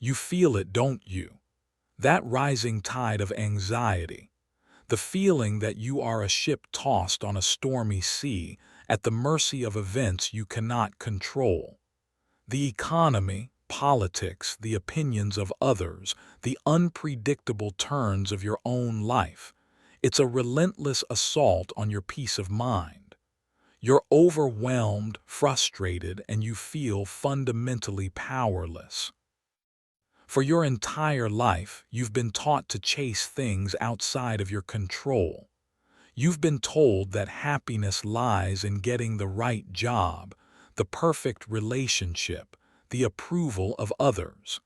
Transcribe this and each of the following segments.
You feel it, don't you? That rising tide of anxiety. The feeling that you are a ship tossed on a stormy sea, at the mercy of events you cannot control. The economy, politics, the opinions of others, the unpredictable turns of your own life. It's a relentless assault on your peace of mind. You're overwhelmed, frustrated, and you feel fundamentally powerless. For your entire life, you've been taught to chase things outside of your control. You've been told that happiness lies in getting the right job, the perfect relationship, the approval of others.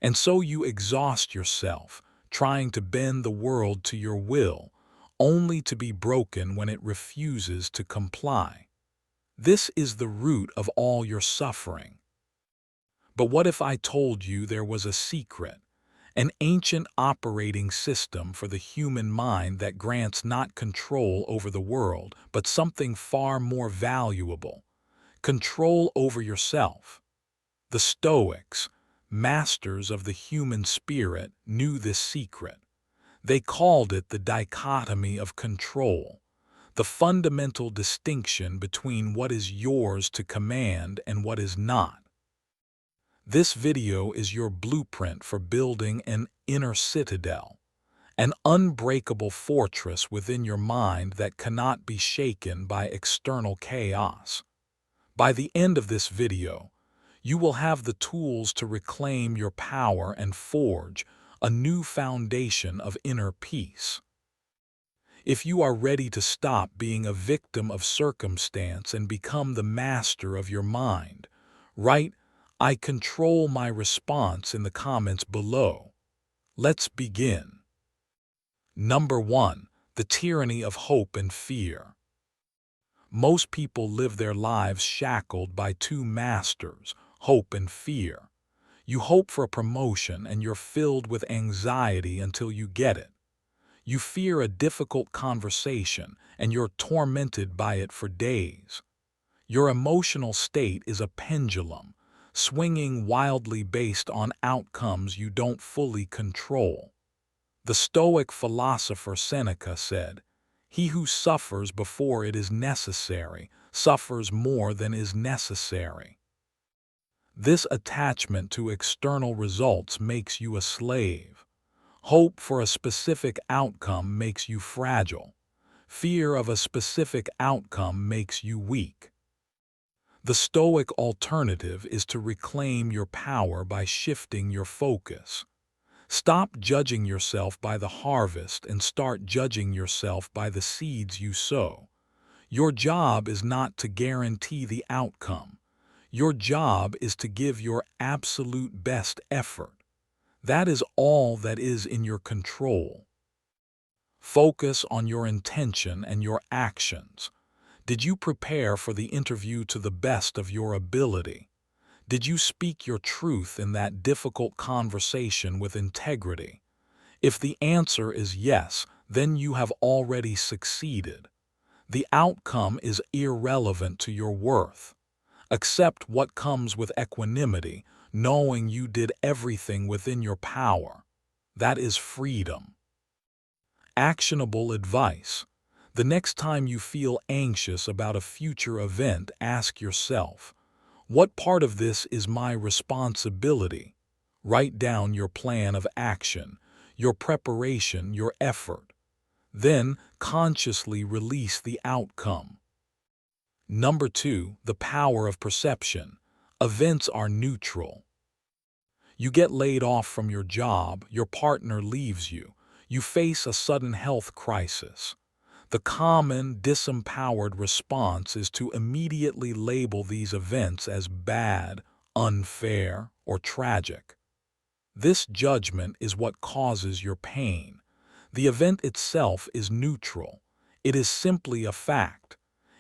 And so you exhaust yourself, trying to bend the world to your will, only to be broken when it refuses to comply. This is the root of all your suffering. But what if I told you there was a secret, an ancient operating system for the human mind that grants not control over the world, but something far more valuable, control over yourself? The Stoics, masters of the human spirit, knew this secret. They called it the dichotomy of control, the fundamental distinction between what is yours to command and what is not. This video is your blueprint for building an inner citadel, an unbreakable fortress within your mind that cannot be shaken by external chaos. By the end of this video, you will have the tools to reclaim your power and forge a new foundation of inner peace. If you are ready to stop being a victim of circumstance and become the master of your mind, write "I control my response" in the comments below. Let's begin. Number 1. The tyranny of hope and fear. Most people live their lives shackled by two masters, hope and fear. You hope for a promotion and you're filled with anxiety until you get it. You fear a difficult conversation and you're tormented by it for days. Your emotional state is a pendulum, swinging wildly based on outcomes you don't fully control. The Stoic philosopher Seneca said, "He who suffers before it is necessary suffers more than is necessary." This attachment to external results makes you a slave. Hope for a specific outcome makes you fragile. Fear of a specific outcome makes you weak. The Stoic alternative is to reclaim your power by shifting your focus. Stop judging yourself by the harvest and start judging yourself by the seeds you sow. Your job is not to guarantee the outcome. Your job is to give your absolute best effort. That is all that is in your control. Focus on your intention and your actions. Did you prepare for the interview to the best of your ability? Did you speak your truth in that difficult conversation with integrity? If the answer is yes, then you have already succeeded. The outcome is irrelevant to your worth. Accept what comes with equanimity, knowing you did everything within your power. That is freedom. Actionable advice. The next time you feel anxious about a future event, ask yourself, what part of this is my responsibility? Write down your plan of action, your preparation, your effort. Then consciously release the outcome. Number 2, the power of perception. Events are neutral. You get laid off from your job, your partner leaves you, you face a sudden health crisis. The common, disempowered response is to immediately label these events as bad, unfair, or tragic. This judgment is what causes your pain. The event itself is neutral. It is simply a fact.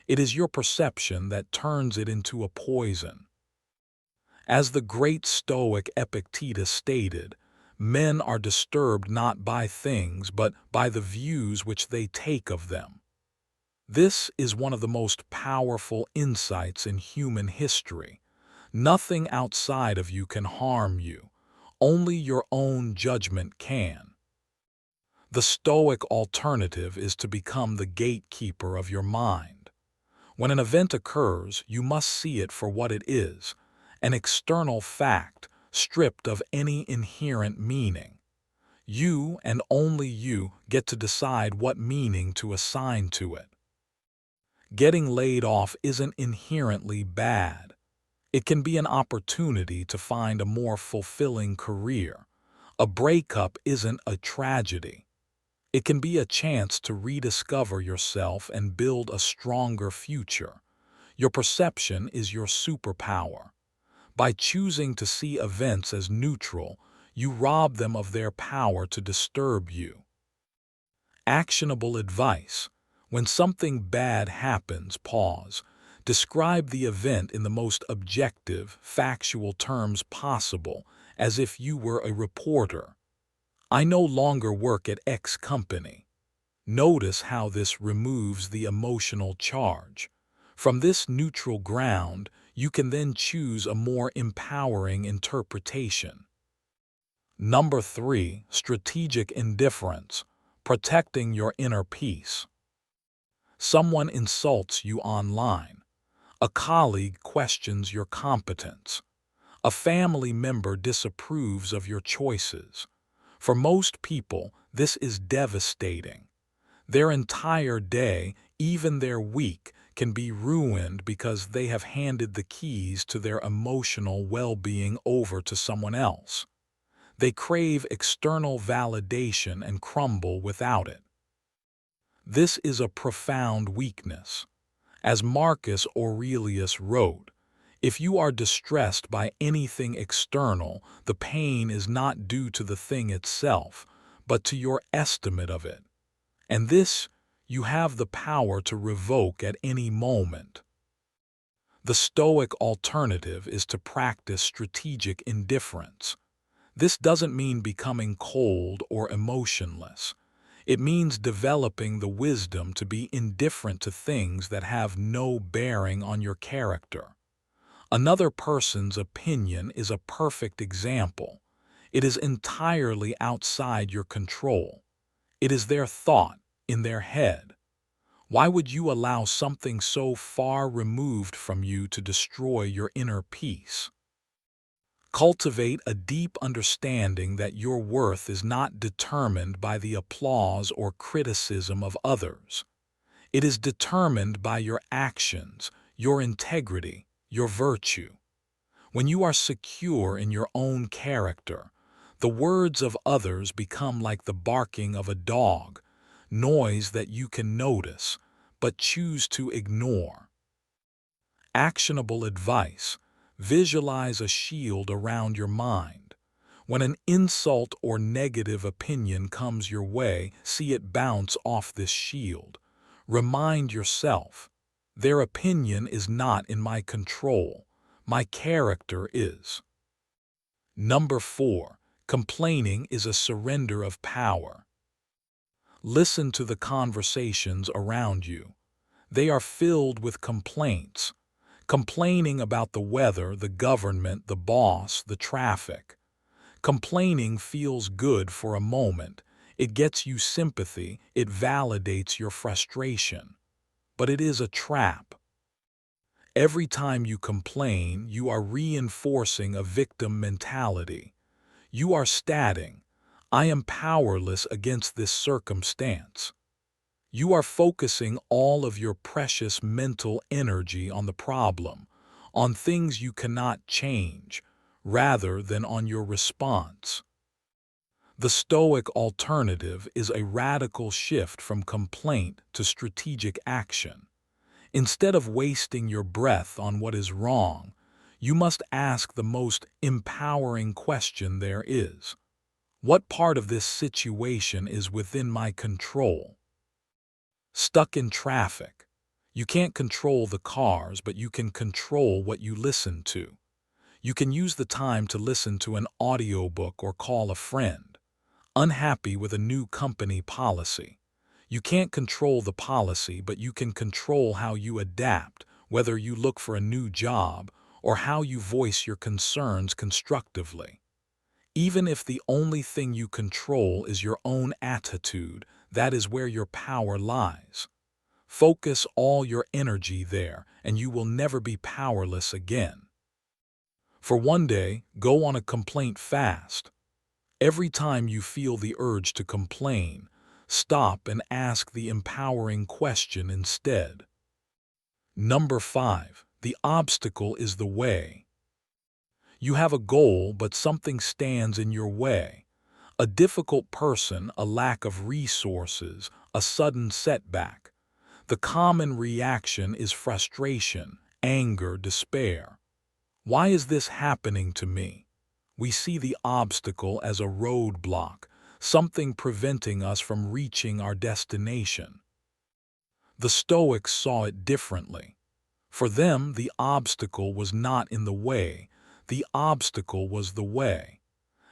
It is your perception that turns it into a poison. As the great Stoic Epictetus stated, men are disturbed not by things but by the views which they take of them. This is one of the most powerful insights in human history. Nothing outside of you can harm you. Only your own judgment can. The Stoic alternative is to become the gatekeeper of your mind. When an event occurs, you must see it for what it is, an external fact stripped of any inherent meaning. You and only you get to decide what meaning to assign to it. Getting laid off isn't inherently bad. It can be an opportunity to find a more fulfilling career. A breakup isn't a tragedy. It can be a chance to rediscover yourself and build a stronger future. Your perception is your superpower. By choosing to see events as neutral, you rob them of their power to disturb you. Actionable advice. When something bad happens, pause. Describe the event in the most objective, factual terms possible, as if you were a reporter. I no longer work at X company. Notice how this removes the emotional charge. From this neutral ground, you can then choose a more empowering interpretation. Number 3, strategic indifference, protecting your inner peace. Someone insults you online. A colleague questions your competence. A family member disapproves of your choices. For most people, this is devastating. Their entire day, even their week, can be ruined because they have handed the keys to their emotional well-being over to someone else. They crave external validation and crumble without it. This is a profound weakness. As Marcus Aurelius wrote, if you are distressed by anything external, the pain is not due to the thing itself, but to your estimate of it. And this you have the power to revoke at any moment. The Stoic alternative is to practice strategic indifference. This doesn't mean becoming cold or emotionless. It means developing the wisdom to be indifferent to things that have no bearing on your character. Another person's opinion is a perfect example. It is entirely outside your control. It is their thought, in their head. Why would you allow something so far removed from you to destroy your inner peace? Cultivate a deep understanding that your worth is not determined by the applause or criticism of others. It is determined by your actions, your integrity, your virtue. When you are secure in your own character, the words of others become like the barking of a dog, noise that you can notice, but choose to ignore. Actionable advice. Visualize a shield around your mind. When an insult or negative opinion comes your way, see it bounce off this shield. Remind yourself, their opinion is not in my control. My character is. Number 4. Complaining is a surrender of power. Listen to the conversations around you. They are filled with complaints. Complaining about the weather, the government, the boss, the traffic. Complaining feels good for a moment. It gets you sympathy. It validates your frustration. But it is a trap. Every time you complain, you are reinforcing a victim mentality. You are stating, I am powerless against this circumstance. You are focusing all of your precious mental energy on the problem, on things you cannot change, rather than on your response. The Stoic alternative is a radical shift from complaint to strategic action. Instead of wasting your breath on what is wrong, you must ask the most empowering question there is. What part of this situation is within my control? Stuck in traffic. You can't control the cars, but you can control what you listen to. You can use the time to listen to an audiobook or call a friend. Unhappy with a new company policy. You can't control the policy, but you can control how you adapt, whether you look for a new job or how you voice your concerns constructively. Even if the only thing you control is your own attitude, that is where your power lies. Focus all your energy there, and you will never be powerless again. For one day, go on a complaint fast. Every time you feel the urge to complain, stop and ask the empowering question instead. Number 5. The obstacle is the way. You have a goal, but something stands in your way. A difficult person, a lack of resources, a sudden setback. The common reaction is frustration, anger, despair. Why is this happening to me? We see the obstacle as a roadblock, something preventing us from reaching our destination. The Stoics saw it differently. For them, the obstacle was not in the way, the obstacle was the way.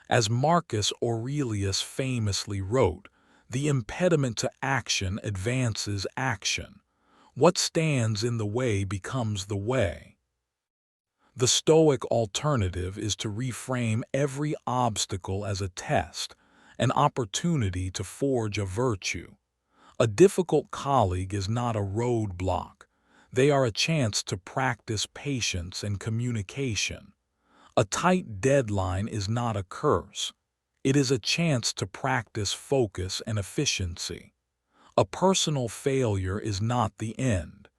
As Marcus Aurelius famously wrote, the impediment to action advances action. What stands in the way becomes the way. The Stoic alternative is to reframe every obstacle as a test, an opportunity to forge a virtue. A difficult colleague is not a roadblock. They are a chance to practice patience and communication. A tight deadline is not a curse. It is a chance to practice focus and efficiency. A personal failure is not the end.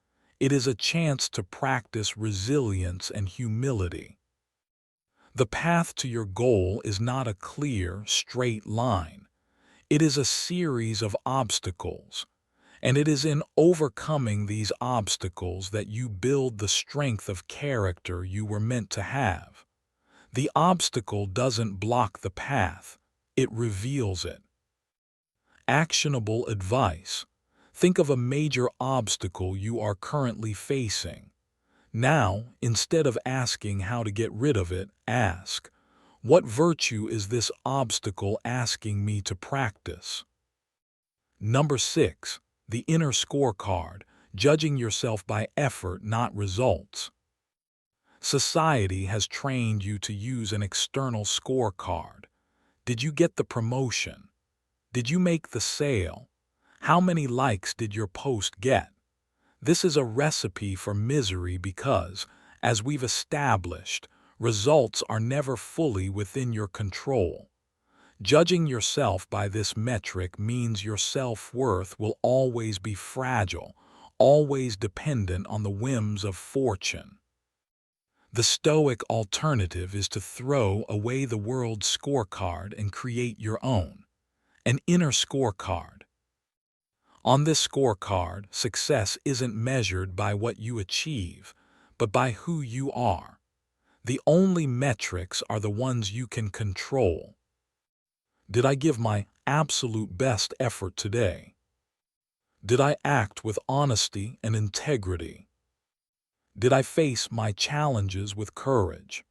It is a chance to practice resilience and humility. The path to your goal is not a clear, straight line. It is a series of obstacles, and it is in overcoming these obstacles that you build the strength of character you were meant to have. The obstacle doesn't block the path, it reveals it. Actionable advice. Think of a major obstacle you are currently facing. Now, instead of asking how to get rid of it, ask, what virtue is this obstacle asking me to practice? Number 6. The inner scorecard, judging yourself by effort, not results. Society has trained you to use an external scorecard. Did you get the promotion? Did you make the sale? How many likes did your post get? This is a recipe for misery because, as we've established, results are never fully within your control. Judging yourself by this metric means your self-worth will always be fragile, always dependent on the whims of fortune. The Stoic alternative is to throw away the world's scorecard and create your own, an inner scorecard. On this scorecard, success isn't measured by what you achieve, but by who you are. The only metrics are the ones you can control. Did I give my absolute best effort today? Did I act with honesty and integrity? Did I face my challenges with courage?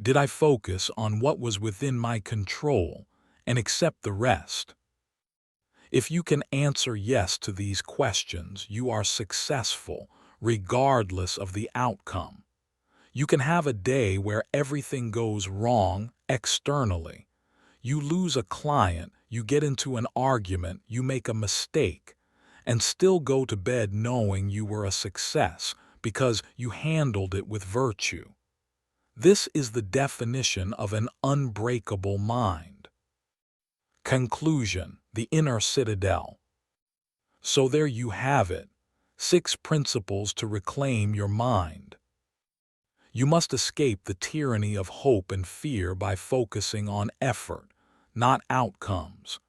Did I focus on what was within my control and accept the rest? If you can answer yes to these questions, you are successful, regardless of the outcome. You can have a day where everything goes wrong externally. You lose a client, you get into an argument, you make a mistake, and still go to bed knowing you were a success because you handled it with virtue. This is the definition of an unbreakable mind. Conclusion: the inner citadel. So there you have it, 6 principles to reclaim your mind. You must escape the tyranny of hope and fear by focusing on effort, not outcomes.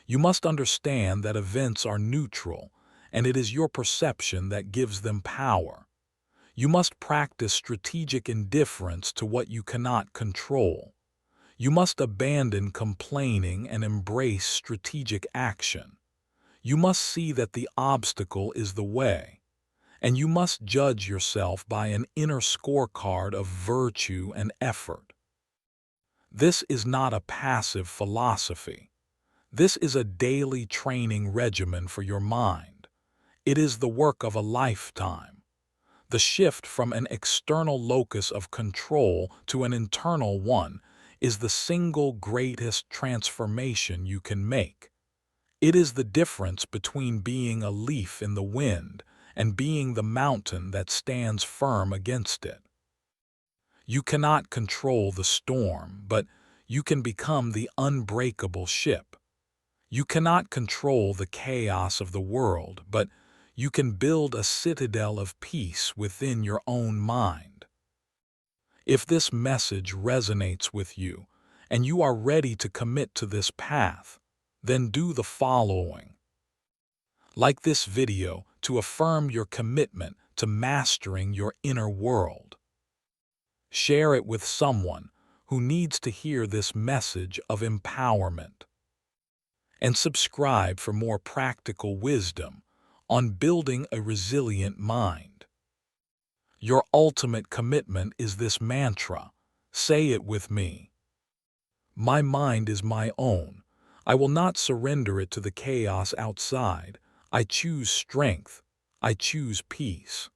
You must understand that events are neutral, and it is your perception that gives them power. You must practice strategic indifference to what you cannot control. You must abandon complaining and embrace strategic action. You must see that the obstacle is the way, and you must judge yourself by an inner scorecard of virtue and effort. This is not a passive philosophy. This is a daily training regimen for your mind. It is the work of a lifetime. The shift from an external locus of control to an internal one is the single greatest transformation you can make. It is the difference between being a leaf in the wind and being the mountain that stands firm against it. You cannot control the storm, but you can become the unbreakable ship. You cannot control the chaos of the world, but you can build a citadel of peace within your own mind. If this message resonates with you, and you are ready to commit to this path, then do the following. Like this video to affirm your commitment to mastering your inner world. Share it with someone who needs to hear this message of empowerment. And subscribe for more practical wisdom on building a resilient mind. Your ultimate commitment is this mantra. Say it with me. My mind is my own. I will not surrender it to the chaos outside. I choose strength. I choose peace.